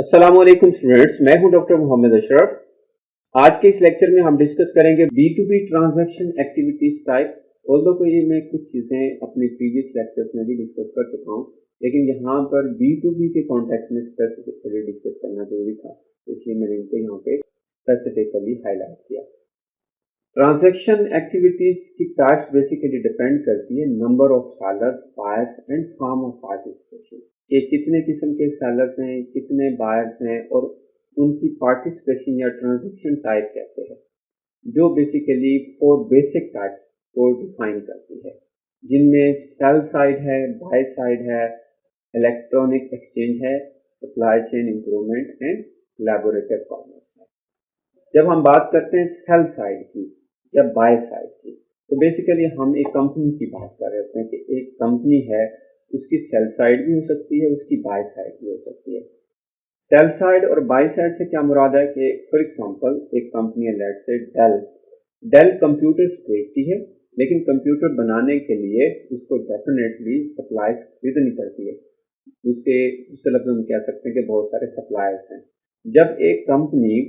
अस्सलाम वालेकुम स्टूडेंट्स, मैं हूं डॉक्टर मोहम्मद अशरफ। आज के इस लेक्चर में हम डिस्कस करेंगे B2B transaction activities type. Although को ये मैं कुछ चीज़ें अपने प्रीवियस लेक्चर्स में भी डिस्कस कर चुका हूं, लेकिन यहाँ पर B2B के कॉन्टेक्स्ट में स्पेसिफिकली डिस्कस करना जरूरी था, इसलिए मैंने इनको यहाँ पे स्पेसिफिकली हाईलाइट किया। ट्रांजैक्शन एक्टिविटीज की टाइप्स बेसिकली डिपेंड करती है number of sellers, buyers and form of participation, कि कितने किस्म के सेलर्स हैं, कितने बायर्स हैं और उनकी पार्टिसिपेशन या ट्रांजैक्शन टाइप कैसे है, जो बेसिकली 4 बेसिक टाइप को डिफाइन करती है, जिनमें सेल साइड है, बाय साइड है, इलेक्ट्रॉनिक एक्सचेंज है, supply chain improvement and collaborative commerce है। जब हम बात करते हैं सेल साइड की या बाय साइड की, तो बेसिकली हम एक कंपनी की बात कर रहे होते हैं कि एक कंपनी है, उसकी सेल साइड भी हो सकती है, उसकी बाय साइड भी हो सकती है। सेल साइड और बाय साइड से क्या मुराद है कि फॉर एग्जांपल एक कंपनी है, लेट्स से डेल कंप्यूटर्स बेचती है, लेकिन कंप्यूटर बनाने के लिए उसको डेफिनेटली सप्लाईज खरीदनी पड़ती है। उसके दूसरे लफ्ज़ हम कह सकते हैं कि बहुत सारे सप्लायर्स हैं। जब एक कंपनी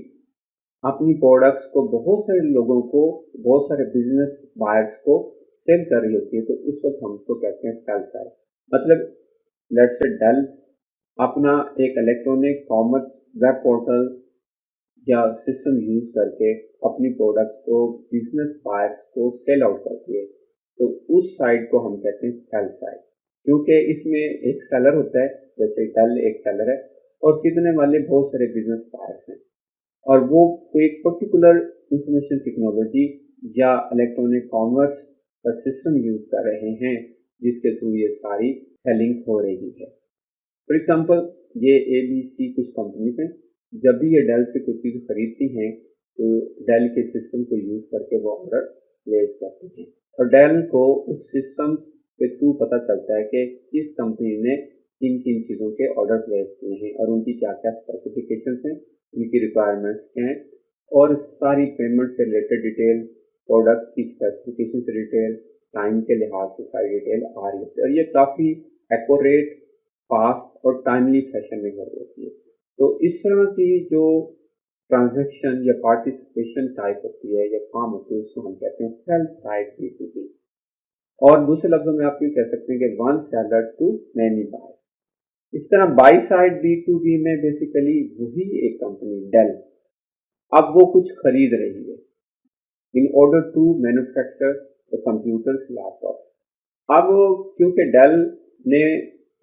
अपनी प्रोडक्ट्स को बहुत सारे लोगों को, बहुत सारे बिजनेस बायर्स को सेल कर रही होती है, तो उस वक्त हम उसको कहते हैं सेल साइड। मतलब लेट्स से डेल अपना एक इलेक्ट्रॉनिक कॉमर्स वेब पोर्टल या सिस्टम यूज करके अपनी प्रोडक्ट्स को बिजनेस बायर्स को सेल आउट करती है, तो उस साइड को हम कहते हैं सेल साइड, क्योंकि इसमें एक सेलर होता है, जैसे डेल एक सेलर है और खरीदने वाले बहुत सारे बिजनेस बायर्स हैं, और वो कोई पर्टिकुलर इंफॉर्मेशन टेक्नोलॉजी या इलेक्ट्रॉनिक कॉमर्स का सिस्टम यूज कर रहे हैं, जिसके थ्रू ये सारी सेलिंग हो रही है। फॉर एग्जांपल ये ABC कुछ कंपनीज हैं, जब भी ये डेल से कुछ चीज़ खरीदती हैं तो डेल के सिस्टम को यूज करके वो ऑर्डर प्लेस करते हैं, और डेल को उस सिस्टम के थ्रू पता चलता है कि इस कंपनी ने किन किन चीज़ों के ऑर्डर प्लेस किए हैं और उनकी क्या क्या स्पेसिफिकेशंस हैं, उनकी रिक्वायरमेंट्स क्या हैं, और सारी पेमेंट से रिलेटेड डिटेल, प्रोडक्ट की स्पेसिफिकेशन से डिटेल, टाइम के लिहाज से सारी डिटेल आ रही है, और ये काफ़ी एक्यूरेट, फास्ट और टाइमली फैशन में हो रही होती है। तो इस तरह की जो ट्रांजैक्शन या पार्टिसिपेशन टाइप होती है या फॉर्म होती है, उसको हम कहते हैं सेल साइड B2B। और दूसरे लफ्जों में आप ये कह सकते हैं कि one seller to many buyers. इस तरह बाई साइड B2B में बेसिकली वही एक कंपनी डेल, अब वो कुछ खरीद रही है in order to manufacture the computers, laptop. अब क्योंकि डेल ने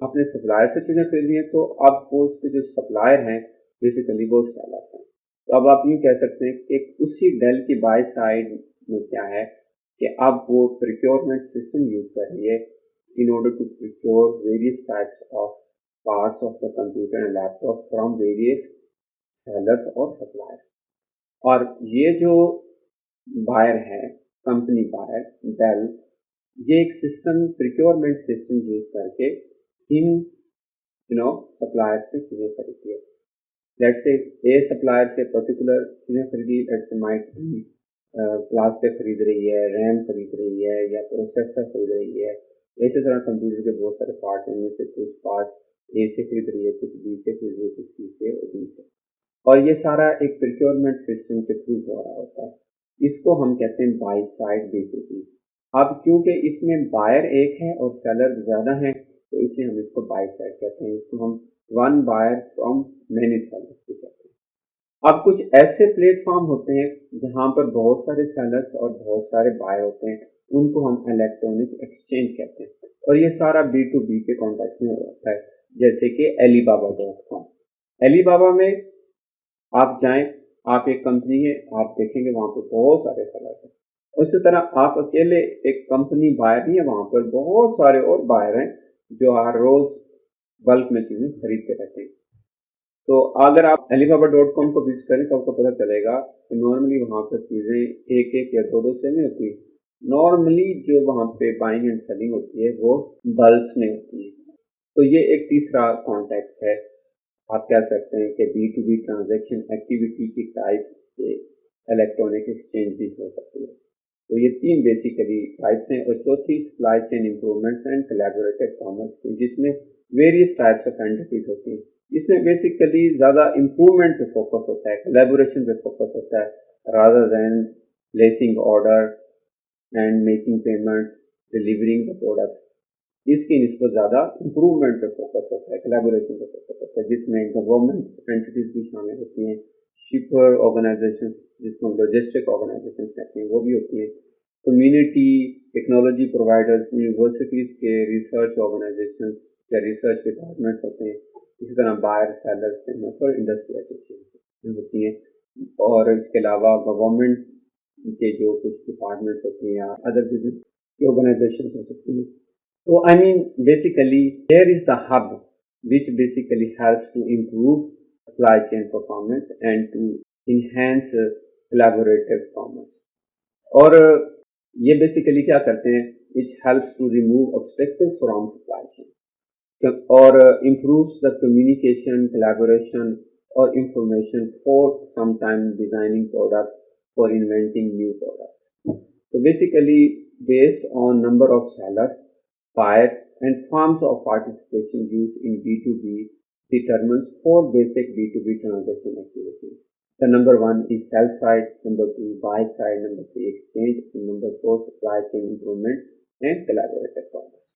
अपने सप्लायर से चीज़ें खरीदी हैं, तो अब वो उसके जो सप्लायर हैं बेसिकली वो सेलर्स हैं। तो अब आप यूँ कह सकते हैं कि उसी डेल की बाय साइड में क्या है कि अब वो प्रोक्योरमेंट सिस्टम यूज कर रही है in order to procure various types of parts of the computer and laptop from various sellers और suppliers। और ये जो बायर है, कंपनी बायर डेल, ये एक सिस्टम, प्रोक्योरमेंट सिस्टम यूज करके इन सप्लायर से चीज़ें खरीदती है। लेट्स से ए सप्लायर से पर्टिकुलर चीज़ें खरीदी, लेट्स से माइट प्लास्टिक खरीद रही है, रैम खरीद रही है या प्रोसेसर खरीद रही है। इसी तरह कंप्यूटर के बहुत सारे पार्ट हैं, उनमें से कुछ पार्ट ए से खरीद रही है, कुछ बी से खरीद रही है, कुछ सी से और डी से, और ये सारा एक प्रोक्योरमेंट सिस्टम के थ्रू हो रहा होता है। इसको हम कहते हैं बाई साइड B2B। अब क्योंकि इसमें बायर एक है और सेलर ज़्यादा हैं, तो इसलिए हम इसको बाई साइड कहते हैं। इसको हम one buyer from many sellers भी कहते हैं। अब कुछ ऐसे प्लेटफॉर्म होते हैं जहाँ पर बहुत सारे सेलर्स और बहुत सारे बायर होते हैं, उनको हम इलेक्ट्रॉनिक एक्सचेंज कहते हैं, और ये सारा B2B के कॉन्टेक्स्ट में होता है, जैसे कि alibaba.com। alibaba में आप जाएं, आप एक कंपनी है, आप देखेंगे वहाँ पर बहुत सारे सेलर्स हैं। उसी तरह आप अकेले एक कंपनी बायर नहीं है, वहाँ पर बहुत सारे और बायर हैं जो हर रोज बल्क में चीज़ें खरीदते रहते हैं। तो अगर आप alibaba.com को विजिट करें तो आपको पता चलेगा कि नॉर्मली वहाँ पर चीज़ें एक एक या दो से नहीं होती। नॉर्मली जो वहाँ पे बाइंग एंड सेलिंग होती है वो बल्क में होती है। तो ये एक तीसरा कॉन्टेक्स्ट है, आप कह सकते हैं कि B2B ट्रांजैक्शन एक्टिविटी की टाइप से इलेक्ट्रॉनिक एक्सचेंज भी हो सकती है। तो ये 3 बेसिकली टाइप्स हैं, और चौथी supply chain improvements and collaborative commerce, जिसमें वेरियस टाइप्स ऑफ एंटिटीज होती हैं। اس میں بیسیکلی زیادہ امپرومنٹ پہ فوکس ہوتا ہے, کولیبوریشن پہ فوکس ہوتا ہے, rather than placing order and making payments, delivering the products. اس کی نسبت زیادہ امپرومنٹ پہ فوکس ہوتا ہے, کولیبوریشن پہ فوکس ہوتا ہے, جس میں گورنمنٹ اینٹیز بھی شامل ہوتی ہیں, شپر آرگنائزیشن جس کو لاجسٹک آرگنائزیشن کہتے ہیں وہ بھی ہوتی ہیں, کمیونٹی, ٹیکنالوجی پرووائڈرز, یونیورسٹیز کے ریسرچ آرگنائزیشنس یا ریسرچ ڈپارٹمنٹ ہوتے ہیں, اسی طرح بائر, سیلر, فیمس اور انڈسٹری ایسوسیشن ہوتی ہیں, اور اس کے علاوہ گورنمنٹ کے جو کچھ ڈپارٹمنٹ ہوتے ہیں یا ادر بزنس کی آرگنائزیشن ہو سکتی ہیں. So I mean basically here is the hub which basically helps to improve supply chain performance and to enhance collaborative commerce. اور یہ بیسیکلی کیا کرتے ہیں, it helps to remove obstacles from supply chain اور improves the communication, collaboration or information for sometime designing products or inventing new products. So basically based on number of sellers, buyers and forms of participation used in B2B determines four basic B2B transaction activities. The number one is sell side, number two buy side, number three exchange, and number four supply chain improvement and collaborative commerce.